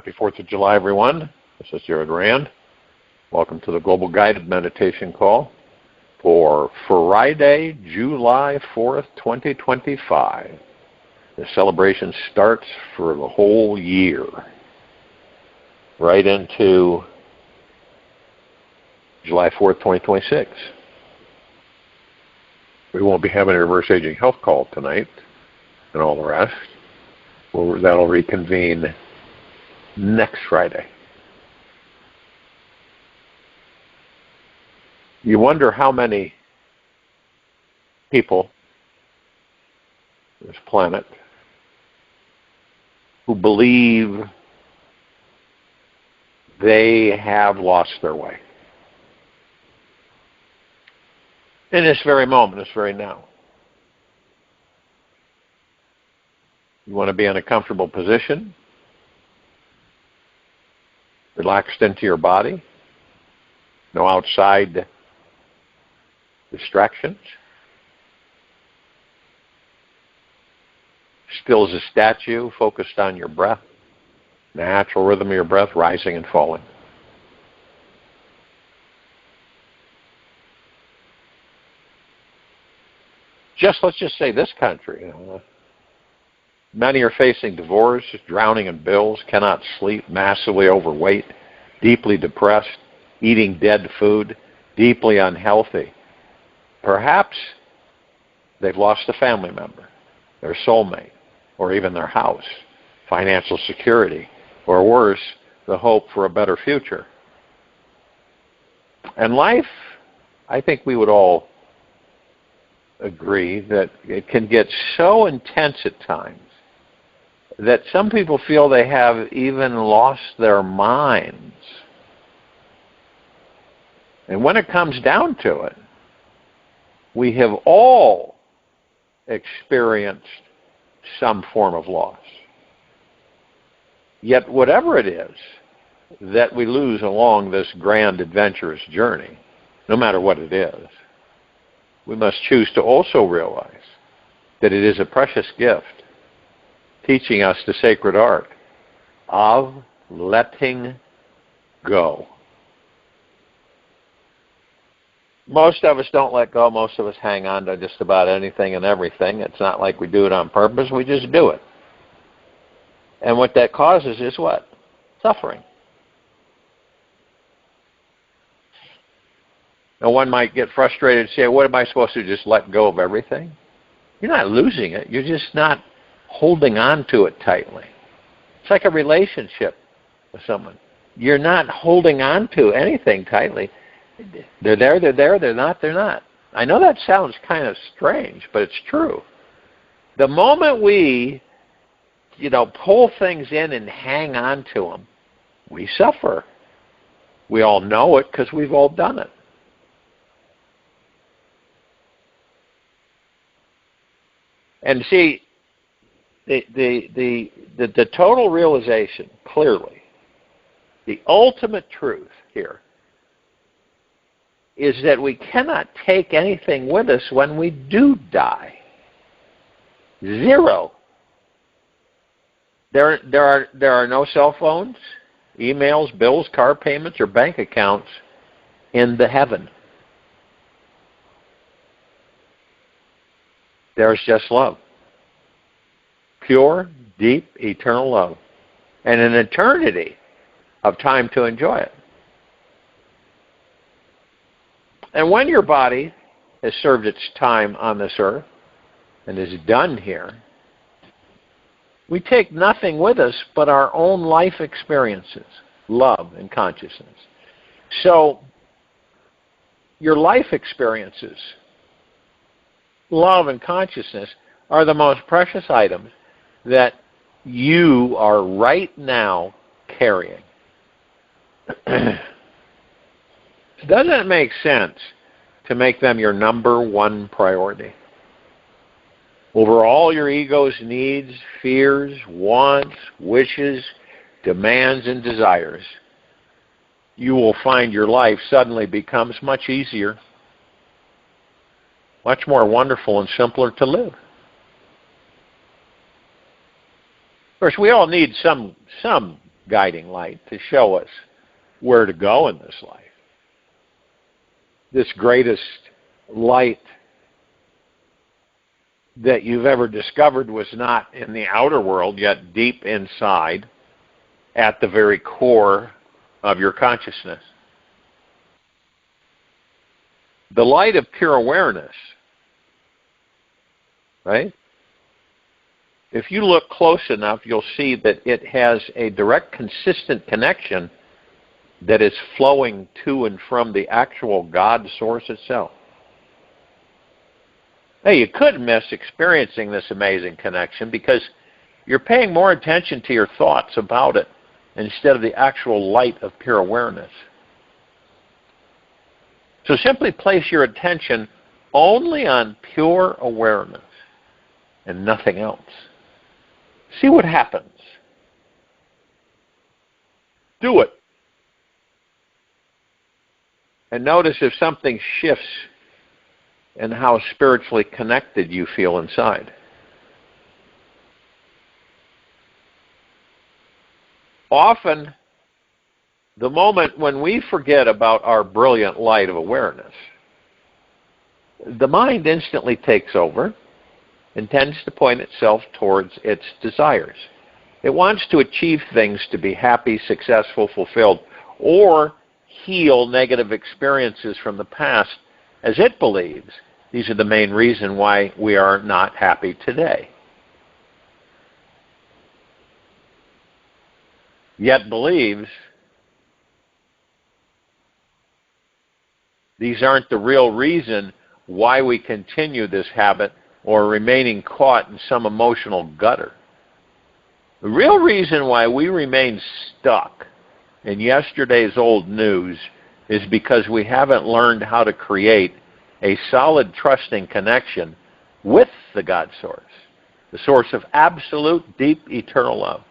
Happy 4th of July, everyone. This is Jared Rand. Welcome to the Global Guided Meditation Call for Friday, July 4th, 2025. The celebration starts for the whole year, right into July 4th, 2026. We won't be having a reverse aging health call tonight and all the rest. That'll reconvene next Friday. You wonder how many people on this planet who believe they have lost their way. In this very moment, this very now. You want to be in a comfortable position, relaxed into your body, no outside distractions, still as a statue, focused on your breath, natural rhythm of your breath, rising and falling. Let's just say this country, many are facing divorce, drowning in bills, cannot sleep, massively overweight, deeply depressed, eating dead food, deeply unhealthy. Perhaps they've lost a family member, their soulmate, or even their house, financial security, or worse, the hope for a better future. And life, I think we would all agree that it can get so intense at times that some people feel they have even lost their minds. And when it comes down to it, we have all experienced some form of loss. Yet whatever it is that we lose along this grand adventurous journey, no matter what it is, we must choose to also realize that it is a precious gift, teaching us the sacred art of letting go. Most of us don't let go. Most of us hang on to just about anything and everything. It's not like we do it on purpose. We just do it. And what that causes is what? Suffering. Now, one might get frustrated and say, what am I supposed to do, just let go of everything? You're not losing it. You're just not holding on to it tightly. It's like a relationship with someone. You're not holding on to anything tightly. They're there, they're not, they're not. I know that sounds kind of strange, but it's true. The moment we, pull things in and hang on to them, we suffer. We all know it because we've all done it. And see, the total realization, clearly, the ultimate truth here is that we cannot take anything with us when we do die. Zero. There are no cell phones, emails, bills, car payments, or bank accounts in the heaven. There's just love. Pure, deep, eternal love. And an eternity of time to enjoy it. And when your body has served its time on this earth and is done here, we take nothing with us but our own life experiences, love and consciousness. So, your life experiences, love and consciousness, are the most precious items that you are right now carrying. Doesn't it make sense to make them your number one priority? Over all your ego's needs, fears, wants, wishes, demands, and desires, you will find your life suddenly becomes much easier, much more wonderful and simpler to live. Of course, we all need some guiding light to show us where to go in this life. This greatest light that you've ever discovered was not in the outer world, yet deep inside, at the very core of your consciousness. The light of pure awareness, right? If you look close enough, you'll see that it has a direct, consistent connection that is flowing to and from the actual God source itself. Hey, you could miss experiencing this amazing connection because you're paying more attention to your thoughts about it instead of the actual light of pure awareness. So simply place your attention only on pure awareness and nothing else. See what happens. Do it. And notice if something shifts in how spiritually connected you feel inside. Often, the moment when we forget about our brilliant light of awareness, the mind instantly takes over and tends to point itself towards its desires. It wants to achieve things to be happy, successful, fulfilled, or heal negative experiences from the past, as it believes these are the main reason why we are not happy today. Yet believes these aren't the real reason why we continue this habit or remaining caught in some emotional gutter. The real reason why we remain stuck in yesterday's old news is because we haven't learned how to create a solid, trusting connection with the God source, the source of absolute, deep, eternal love.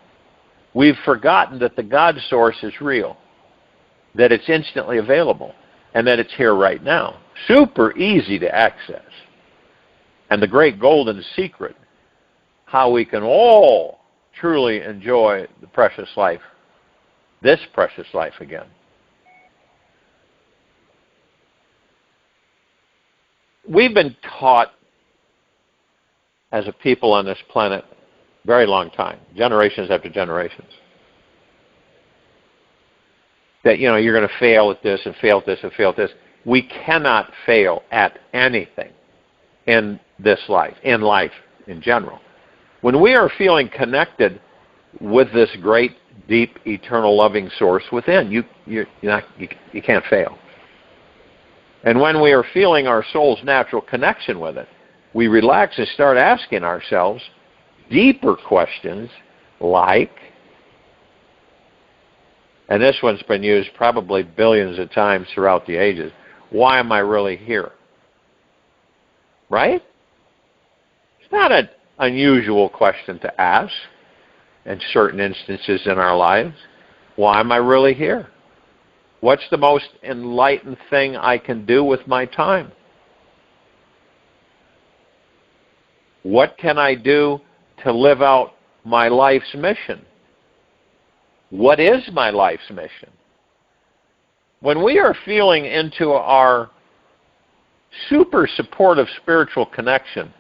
We've forgotten that the God source is real, that it's instantly available, and that it's here right now. Super easy to access. And the great golden secret, how we can all truly enjoy the precious life, this precious life again. We've been taught as a people on this planet a very long time, generations after generations, that, you're going to fail at this and fail at this and fail at this. We cannot fail at anything in this life, in general. When we are feeling connected with this great, deep, eternal, loving source within, you can't fail. And when we are feeling our soul's natural connection with it, we relax and start asking ourselves deeper questions like, and this one's been used probably billions of times throughout the ages, why am I really here? Right? It's not an unusual question to ask in certain instances in our lives. Why am I really here? What's the most enlightened thing I can do with my time? What can I do to live out my life's mission? What is my life's mission? When we are feeling into our super supportive spiritual connection,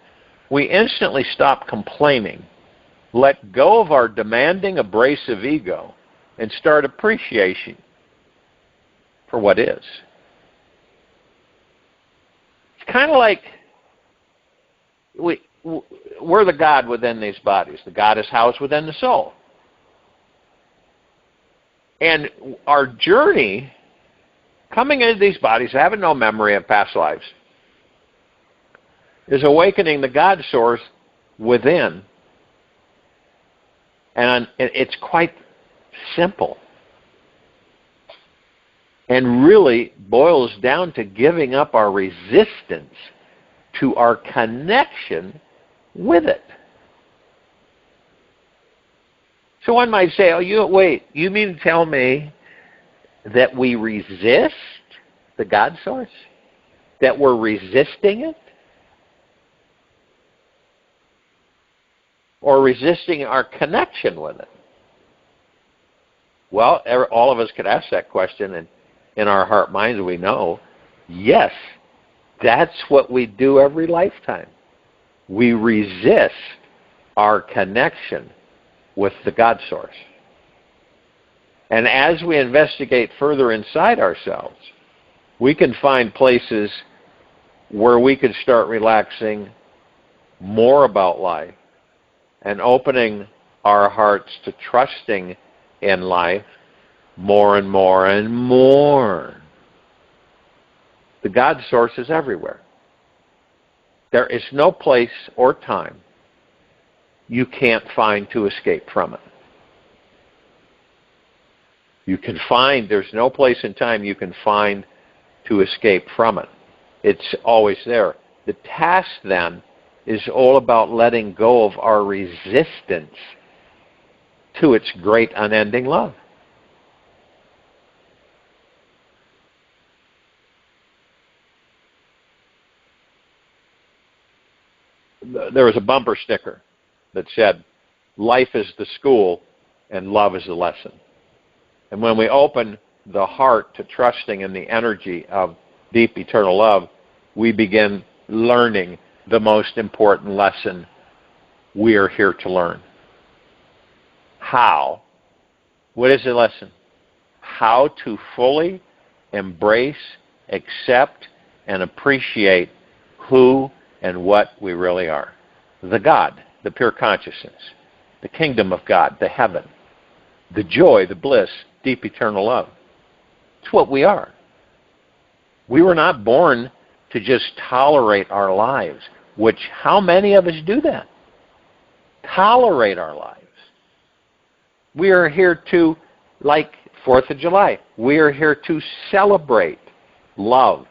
we instantly stop complaining, let go of our demanding, abrasive ego, and start appreciation for what is. It's kind of like we're the God within these bodies. The God is housed within the soul. And our journey, coming into these bodies, having no memory of past lives, is awakening the God source within. And it's quite simple. And really boils down to giving up our resistance to our connection with it. So one might say, you mean to tell me that we resist the God source? That we're resisting it? Or resisting our connection with it? Well, all of us could ask that question, and in our heart minds we know, yes, that's what we do every lifetime. We resist our connection with the God source. And as we investigate further inside ourselves, we can find places where we could start relaxing more about life and opening our hearts to trusting in life more and more and more. The God source is everywhere. There is no place or time you can't find to escape from it. You can find, there's no place in time you can find to escape from it. It's always there. The task then is all about letting go of our resistance to its great unending love. There was a bumper sticker that said, life is the school and love is the lesson. And when we open the heart to trusting in the energy of deep eternal love, we begin learning the most important lesson we are here to learn. How? What is the lesson? How to fully embrace, accept, and appreciate who and what we really are. The God, the pure consciousness, the kingdom of God, the heaven, the joy, the bliss, deep eternal love. It's what we are. We were not born to just tolerate our lives, which how many of us do that? Tolerate our lives. We are here to, like 4th of July, we are here to celebrate love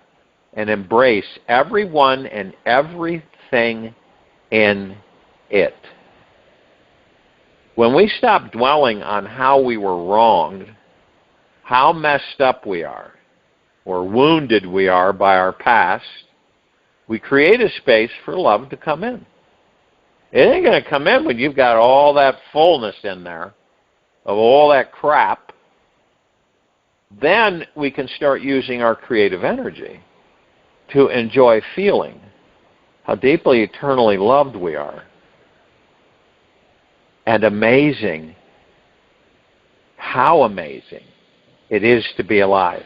and embrace everyone and everything in it. When we stop dwelling on how we were wronged, how messed up we are, or wounded we are by our past, we create a space for love to come in. It ain't going to come in when you've got all that fullness in there of all that crap. Then we can start using our creative energy to enjoy feeling how deeply, eternally loved we are. And amazing, how amazing it is to be alive.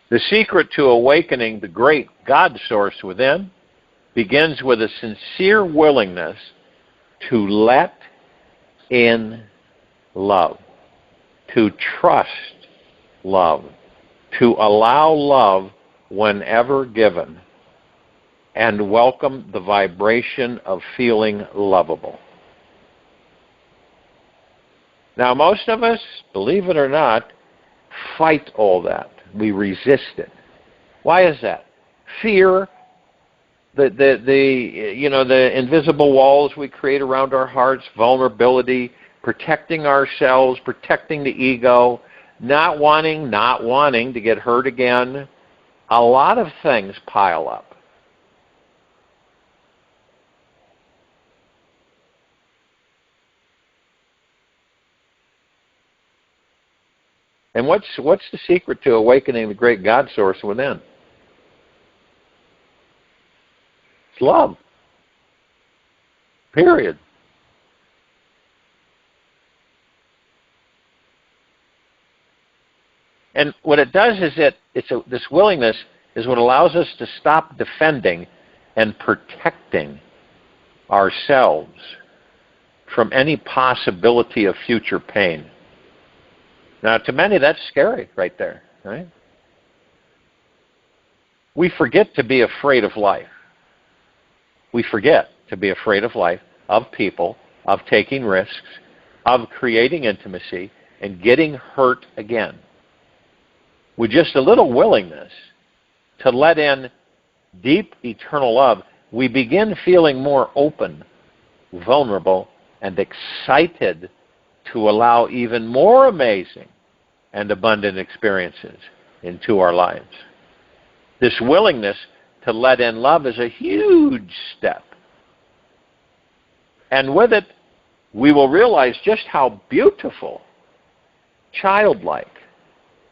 The secret to awakening the great God source within begins with a sincere willingness to let in love, to trust love, to allow love whenever given, and welcome the vibration of feeling lovable. Now, most of us, believe it or not, fight all that. We resist it. Why is that? Fear, the invisible walls we create around our hearts, vulnerability, protecting ourselves, protecting the ego, not wanting to get hurt again. A lot of things pile up. And what's the secret to awakening the great God source within? It's love. Period. And what it does is this willingness is what allows us to stop defending and protecting ourselves from any possibility of future pain. Now, to many, that's scary right there, right? We forget to be afraid of life. We forget to be afraid of life, of people, of taking risks, of creating intimacy, and getting hurt again. With just a little willingness to let in deep, eternal love, we begin feeling more open, vulnerable, and excited to allow even more amazing and abundant experiences into our lives. This willingness to let in love is a huge step. And with it, we will realize just how beautiful, childlike,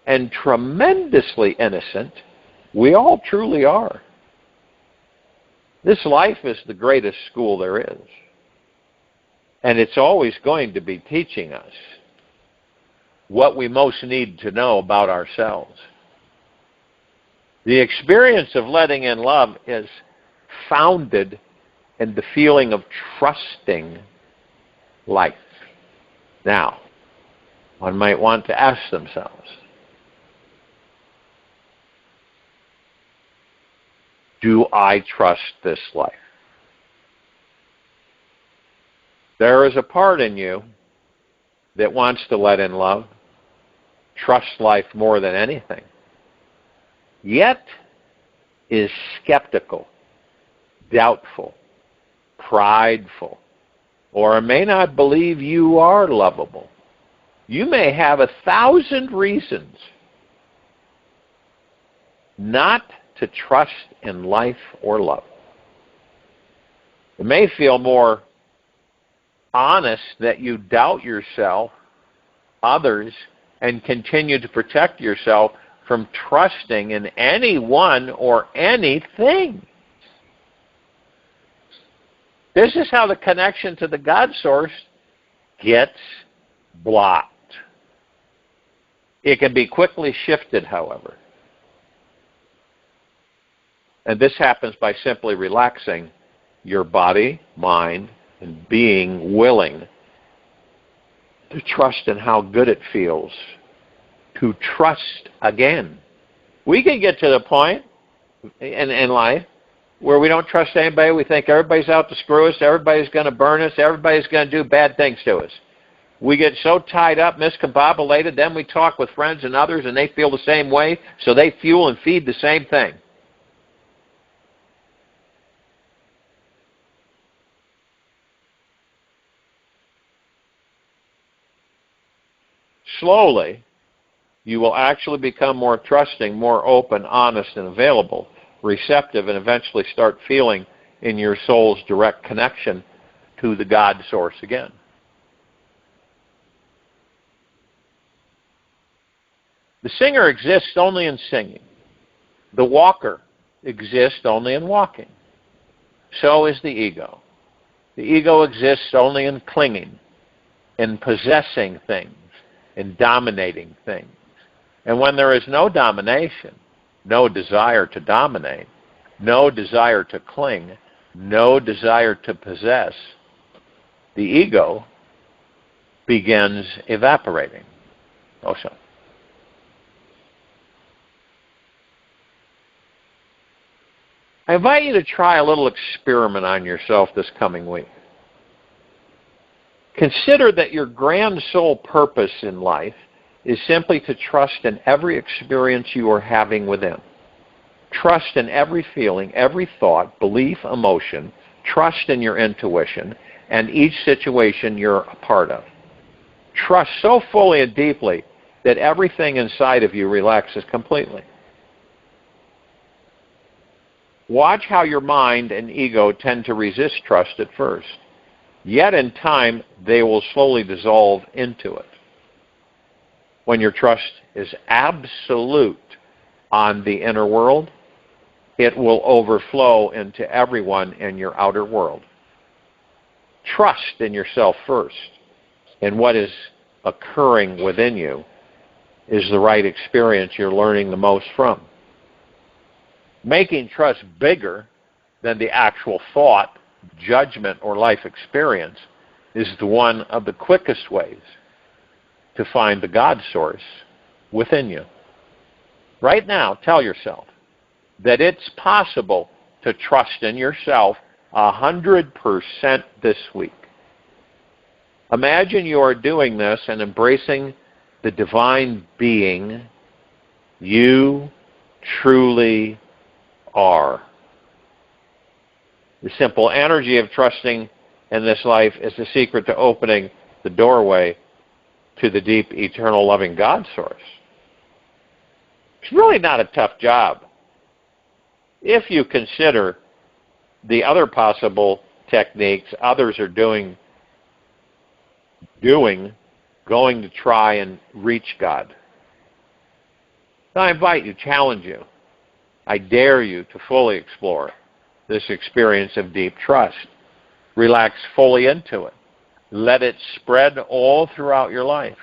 and tremendously innocent we all truly are. This life is the greatest school there is. And it's always going to be teaching us what we most need to know about ourselves. The experience of letting in love is founded in the feeling of trusting life. Now, one might want to ask themselves, do I trust this life? There is a part in you that wants to let in love, trust life more than anything, yet is skeptical, doubtful, prideful, or may not believe you are lovable. You may have 1,000 reasons not to trust in life or love. It may feel more honest that you doubt yourself, others, and continue to protect yourself from trusting in anyone or anything. This is how the connection to the God source gets blocked. It can be quickly shifted, however. And this happens by simply relaxing your body, mind, and being willing to trust in how good it feels to trust again. We can get to the point in life where we don't trust anybody. We think everybody's out to screw us, everybody's going to burn us, everybody's going to do bad things to us. We get so tied up, miscombobulated, then we talk with friends and others and they feel the same way, so they fuel and feed the same thing. Slowly, you will actually become more trusting, more open, honest, and available, receptive, and eventually start feeling in your soul's direct connection to the God source again. The singer exists only in singing. The walker exists only in walking. So is the ego. The ego exists only in clinging, in possessing things, in dominating things. And when there is no domination, no desire to dominate, no desire to cling, no desire to possess, the ego begins evaporating. Also, I invite you to try a little experiment on yourself this coming week. Consider that your grand soul purpose in life is simply to trust in every experience you are having within. Trust in every feeling, every thought, belief, emotion. Trust in your intuition and each situation you're a part of. Trust so fully and deeply that everything inside of you relaxes completely. Watch how your mind and ego tend to resist trust at first. Yet in time, they will slowly dissolve into it. When your trust is absolute on the inner world, it will overflow into everyone in your outer world. Trust in yourself first, and what is occurring within you is the right experience you're learning the most from. Making trust bigger than the actual thought, judgment, or life experience is one of the quickest ways to find the God source within you. Right now, tell yourself that it's possible to trust in yourself 100% this week. Imagine you are doing this and embracing the divine being you truly are. The simple energy of trusting in this life is the secret to opening the doorway to the deep, eternal, loving God source. It's really not a tough job if you consider the other possible techniques others are doing going to try and reach God. So I invite you, challenge you. I dare you to fully explore this experience of deep trust. Relax fully into it. Let it spread all throughout your life.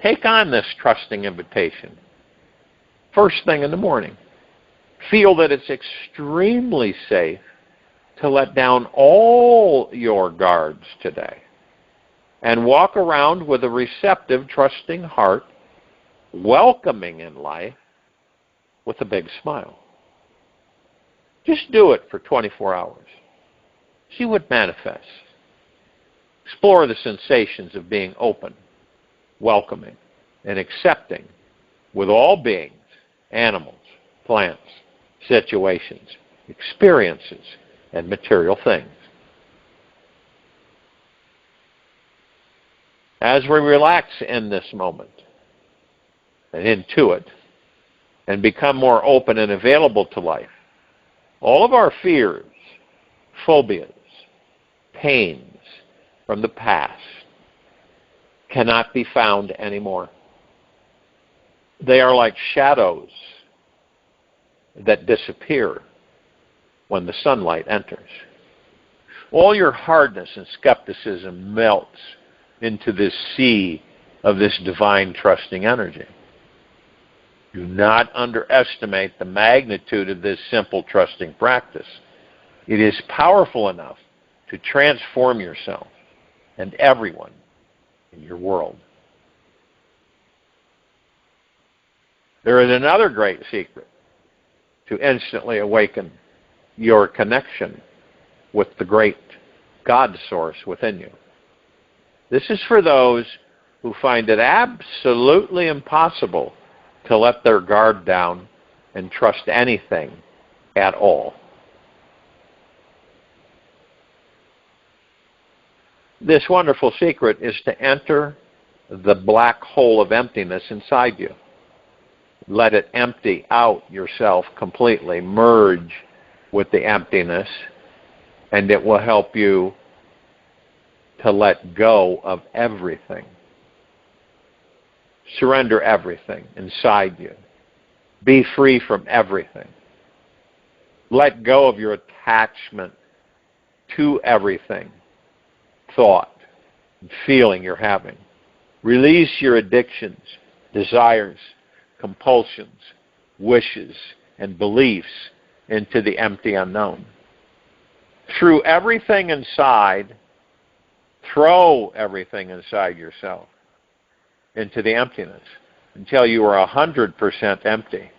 Take on this trusting invitation. First thing in the morning. Feel that it's extremely safe to let down all your guards today and walk around with a receptive, trusting heart, welcoming in life with a big smile. Just do it for 24 hours. See what manifests. Explore the sensations of being open, welcoming, and accepting with all beings, animals, plants, situations, experiences, and material things. As we relax in this moment and into it and become more open and available to life, all of our fears, phobias, pains from the past cannot be found anymore. They are like shadows that disappear when the sunlight enters. All your hardness and skepticism melts into this sea of this divine trusting energy. Do not underestimate the magnitude of this simple trusting practice. It is powerful enough to transform yourself and everyone in your world. There is another great secret to instantly awaken your connection with the great God source within you. This is for those who find it absolutely impossible to let their guard down and trust anything at all. This wonderful secret is to enter the black hole of emptiness inside you. Let it empty out yourself completely. Merge with the emptiness, and it will help you to let go of everything. Surrender everything inside you. Be free from everything. Let go of your attachment to everything, thought, and feeling you're having. Release your addictions, desires, compulsions, wishes, and beliefs into the empty unknown. Through everything inside, throw everything inside yourself into the emptiness until you are 100% empty.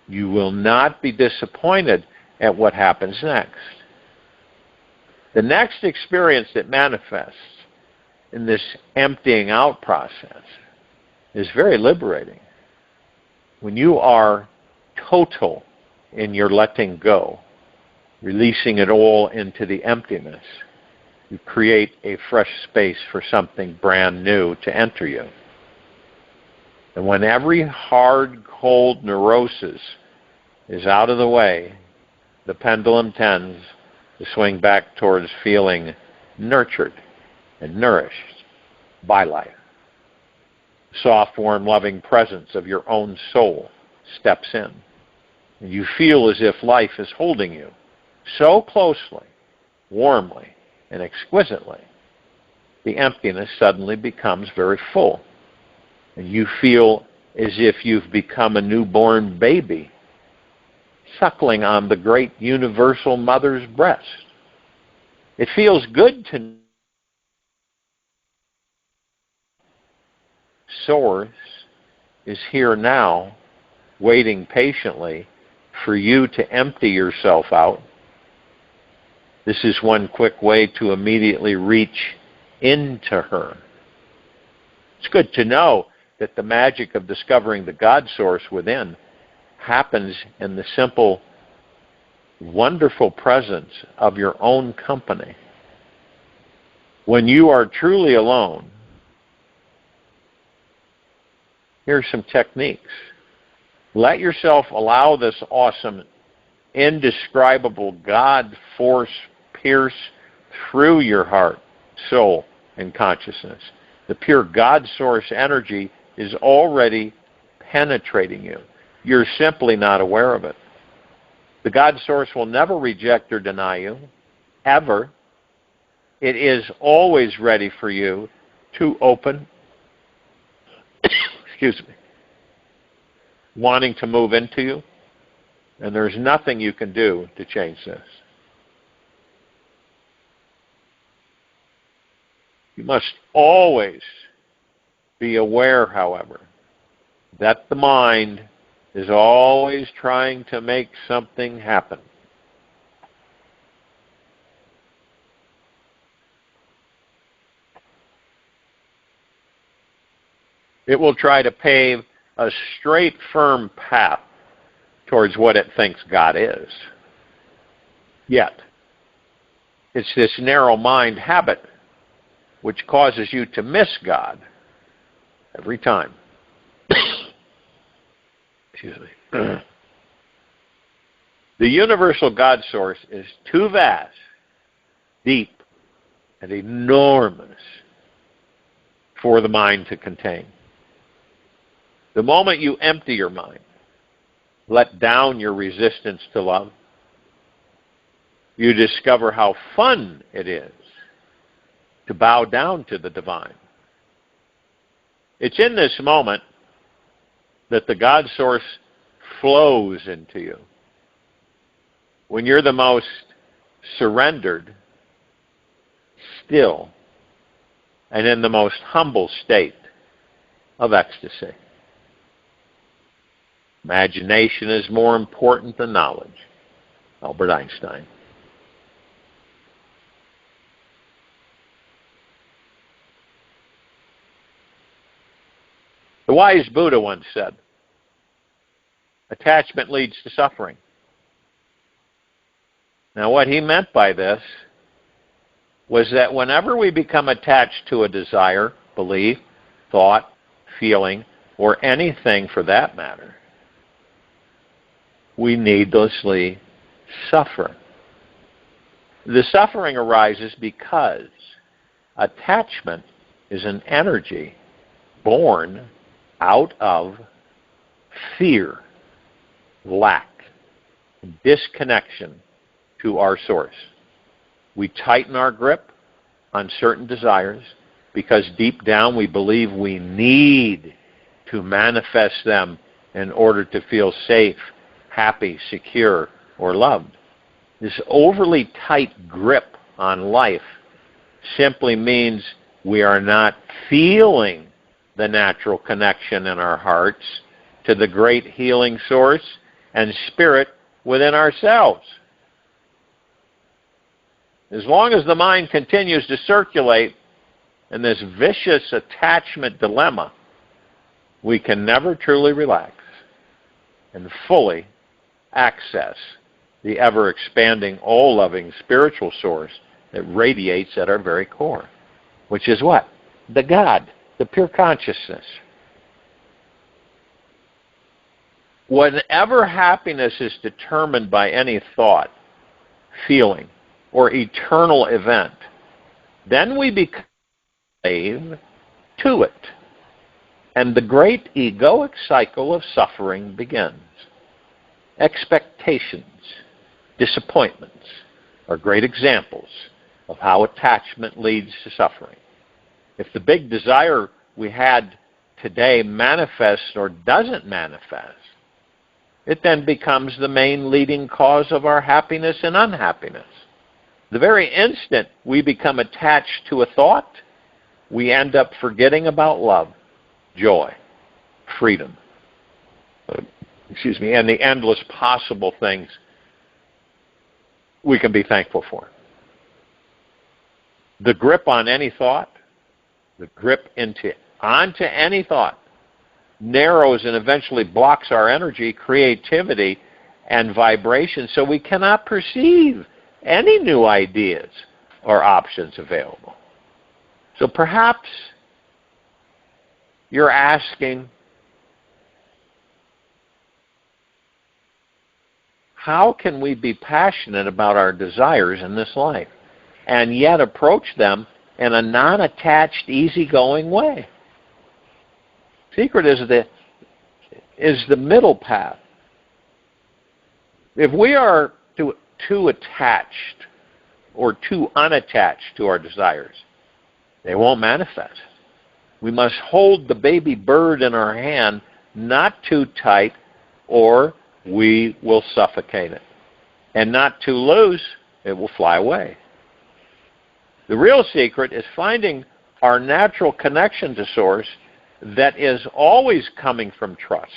You will not be disappointed at what happens next. The next experience that manifests in this emptying out process is very liberating. When you are total in your letting go, releasing it all into the emptiness, you create a fresh space for something brand new to enter you. And when every hard, cold neurosis is out of the way, the pendulum tends to swing back towards feeling nurtured and nourished by life. The soft, warm, loving presence of your own soul steps in. And you feel as if life is holding you so closely, warmly, and exquisitely. The emptiness suddenly becomes very full. And you feel as if you've become a newborn baby, suckling on the great universal mother's breast. It feels good to Source is here now, waiting patiently for you to empty yourself out. This is one quick way to immediately reach into her. It's good to know that the magic of discovering the God source within happens in the simple, wonderful presence of your own company. When you are truly alone, here's some techniques. Let yourself allow this awesome, indescribable God force pierce through your heart, soul, and consciousness. The pure God source energy is already penetrating you. You're simply not aware of it. The God source will never reject or deny you, ever. It is always ready for you to open, excuse me, wanting to move into you, and there's nothing you can do to change this. You must always be aware, however, that the mind is always trying to make something happen. It will try to pave a straight, firm path towards what it thinks God is. Yet, it's this narrow mind habit which causes you to miss God every time. Excuse me. The universal God source is too vast, deep, and enormous for the mind to contain. The moment you empty your mind, let down your resistance to love, you discover how fun it is to bow down to the divine. It's in this moment that the God source flows into you. When you're the most surrendered, still, and in the most humble state of ecstasy. Imagination is more important than knowledge. Albert Einstein. The wise Buddha once said, attachment leads to suffering. Now what he meant by this was that whenever we become attached to a desire, belief, thought, feeling, or anything for that matter, we needlessly suffer. The suffering arises because attachment is an energy born out of fear, lack, disconnection to our source. We tighten our grip on certain desires because deep down we believe we need to manifest them in order to feel safe, happy, secure, or loved. This overly tight grip on life simply means we are not feeling the natural connection in our hearts to the great healing source and spirit within ourselves. As long as the mind continues to circulate in this vicious attachment dilemma, we can never truly relax and fully access the ever-expanding, all-loving spiritual source that radiates at our very core, which is what? The God, the pure consciousness. Whenever happiness is determined by any thought, feeling, or eternal event, then we become slave to it. And the great egoic cycle of suffering begins. Expectations, disappointments are great examples of how attachment leads to suffering. If the big desire we had today manifests or doesn't manifest, it then becomes the main leading cause of our happiness and unhappiness. The very instant we become attached to a thought, we end up forgetting about love, joy, freedom, and the endless possible things we can be thankful for. The grip on any thought, the grip onto any thought, narrows and eventually blocks our energy, creativity, and vibration, so we cannot perceive any new ideas or options available. So perhaps you're asking, how can we be passionate about our desires in this life and yet approach them in a non-attached, easygoing way. Secret is the middle path. If we are too attached or too unattached to our desires, they won't manifest. We must hold the baby bird in our hand not too tight, or we will suffocate it. And not too loose, it will fly away. The real secret is finding our natural connection to Source that is always coming from trust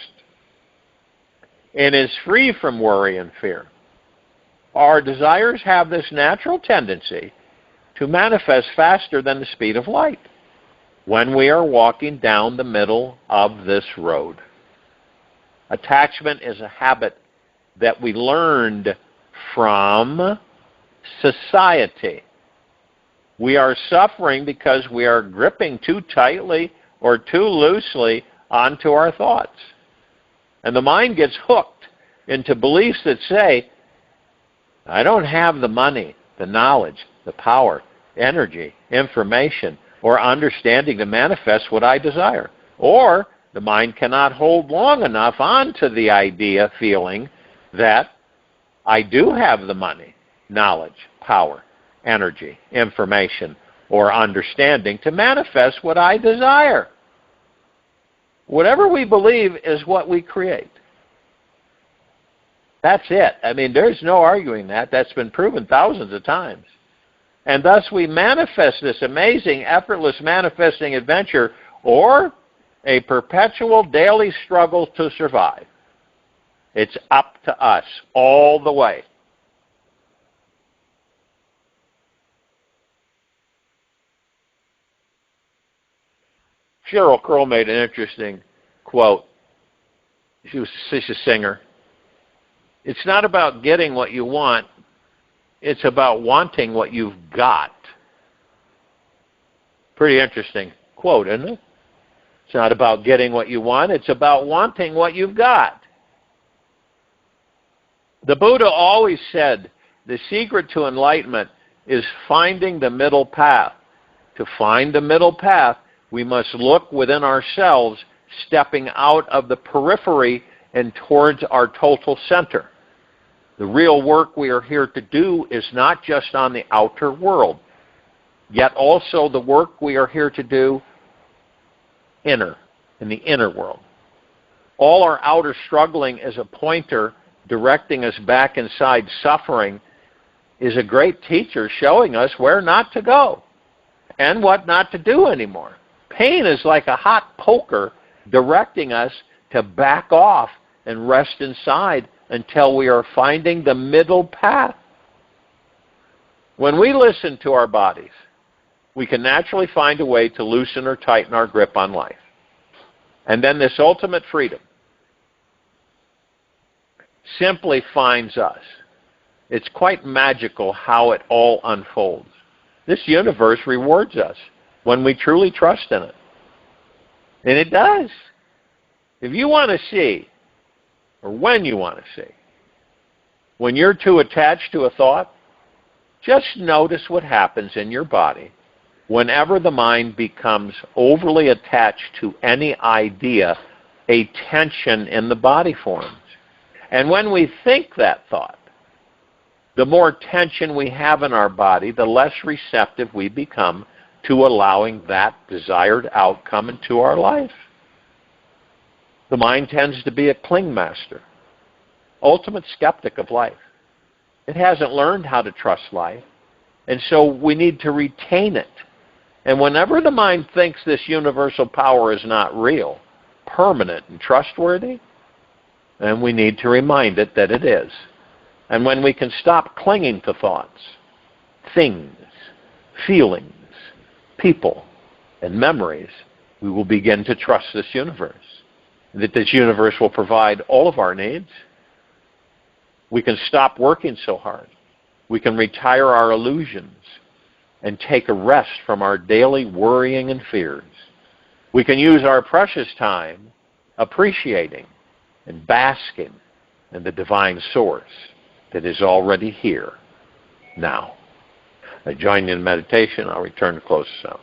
and is free from worry and fear. Our desires have this natural tendency to manifest faster than the speed of light when we are walking down the middle of this road. Attachment is a habit that we learned from society. We are suffering because we are gripping too tightly or too loosely onto our thoughts. And the mind gets hooked into beliefs that say, I don't have the money, the knowledge, the power, energy, information, or understanding to manifest what I desire. Or the mind cannot hold long enough on to the idea, feeling that I do have the money, knowledge, power, energy, information, or understanding to manifest what I desire. Whatever we believe is what we create. That's it. I mean, there's no arguing that. That's been proven thousands of times. And thus we manifest this amazing, effortless manifesting adventure, or a perpetual daily struggle to survive. It's up to us all the way. Sheryl Crow made an interesting quote. She's a singer. It's not about getting what you want. It's about wanting what you've got. Pretty interesting quote, isn't it? It's not about getting what you want. It's about wanting what you've got. The Buddha always said the secret to enlightenment is finding the middle path. To find the middle path, we must look within ourselves, stepping out of the periphery and towards our total center. The real work we are here to do is not just on the outer world, yet also the work we are here to do in the inner world. All our outer struggling is a pointer directing us back inside. Suffering is a great teacher showing us where not to go and what not to do anymore. Pain is like a hot poker directing us to back off and rest inside until we are finding the middle path. When we listen to our bodies, we can naturally find a way to loosen or tighten our grip on life. And then this ultimate freedom simply finds us. It's quite magical how it all unfolds. This universe rewards us when we truly trust in it. And it does. If you want to see, or when you want to see, when you're too attached to a thought, just notice what happens in your body whenever the mind becomes overly attached to any idea. A tension in the body forms. And when we think that thought, the more tension we have in our body, the less receptive we become to allowing that desired outcome into our life. The mind tends to be a cling master, ultimate skeptic of life. It hasn't learned how to trust life, and so we need to retain it. And whenever the mind thinks this universal power is not real, permanent, and trustworthy, then we need to remind it that it is. And when we can stop clinging to thoughts, things, feelings, people, and memories, we will begin to trust this universe. That this universe will provide all of our needs. We can stop working so hard. We can retire our illusions and take a rest from our daily worrying and fears. We can use our precious time appreciating and basking in the divine source that is already here now. I join you in meditation. I'll return to close this out.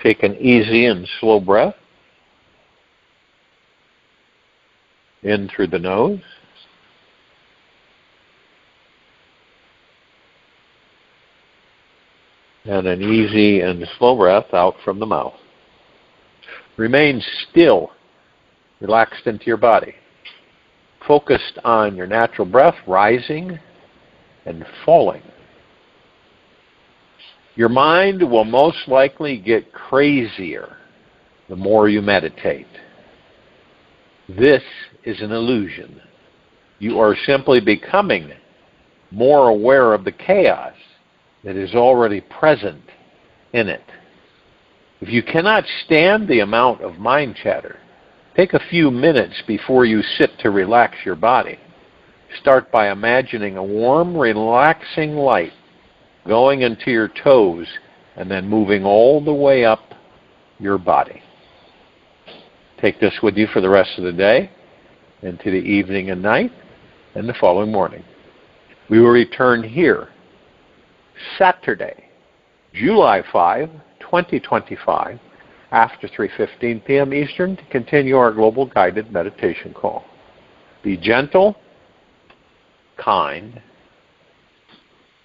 Take an easy and slow breath in through the nose. And an easy and slow breath out from the mouth. Remain still, relaxed into your body. Focused on your natural breath rising and falling. Your mind will most likely get crazier the more you meditate. This is an illusion. You are simply becoming more aware of the chaos that is already present in it. If you cannot stand the amount of mind chatter, take a few minutes before you sit to relax your body. Start by imagining a warm, relaxing light going into your toes and then moving all the way up your body. Take this with you for the rest of the day, into the evening and night, and the following morning. We will return here Saturday, July 5, 2025, after 3:15 p.m. Eastern to continue our global guided meditation call. Be gentle, kind,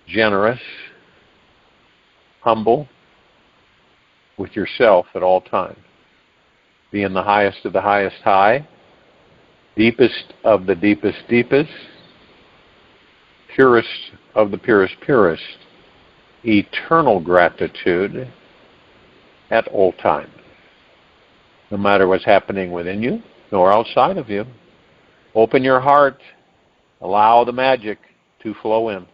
generous, humble with yourself at all times. Be in the highest of the highest high, deepest of the deepest deepest, purest of the purest purest, eternal gratitude at all times. No matter what's happening within you, nor outside of you. Open your heart. Allow the magic to flow in.